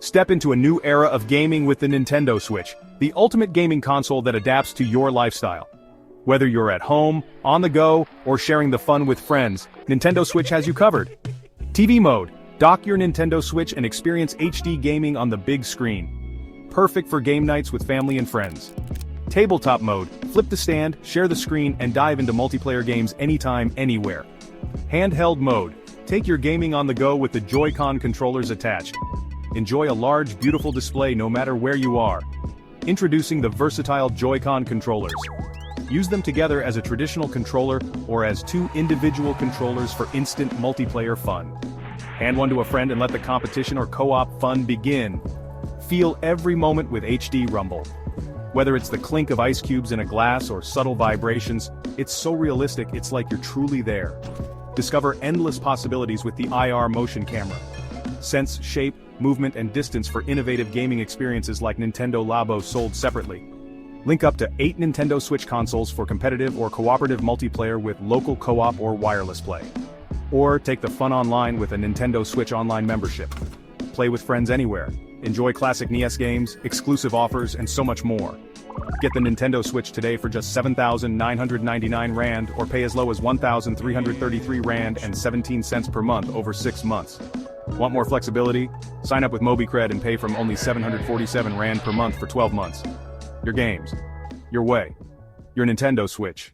Step into a new era of gaming with the Nintendo Switch, the ultimate gaming console that adapts to your lifestyle. Whether you're at home, on the go, or sharing the fun with friends, Nintendo Switch has you covered. TV mode. Dock your Nintendo Switch and experience HD gaming on the big screen. Perfect for game nights with family and friends. Tabletop mode. Flip the stand, share the screen, and dive into multiplayer games anytime, anywhere. Handheld mode. Take your gaming on the go with the Joy-Con controllers attached. Enjoy a large, beautiful display no matter where you are. Introducing the versatile Joy-Con controllers. Use them together as a traditional controller or as two individual controllers for instant multiplayer fun. Hand one to a friend and let the competition or co-op fun begin. Feel every moment with HD Rumble. Whether it's the clink of ice cubes in a glass or subtle vibrations, it's so realistic it's like you're truly there. Discover endless possibilities with the IR motion camera. Sense shape, movement and distance for innovative gaming experiences like Nintendo Labo sold separately. Link up to 8 Nintendo Switch consoles for competitive or cooperative multiplayer with local co-op or wireless play. Or take the fun online with a Nintendo Switch Online membership. Play with friends anywhere. Enjoy classic NES games, exclusive offers, and so much more. Get the Nintendo Switch today for just 7,999 Rand or pay as low as 1,333 Rand and 17 cents per month over 6 months. Want more flexibility? Sign up with MobiCred and pay from only 747 Rand per month for 12 months. Your games. Your way. Your Nintendo Switch.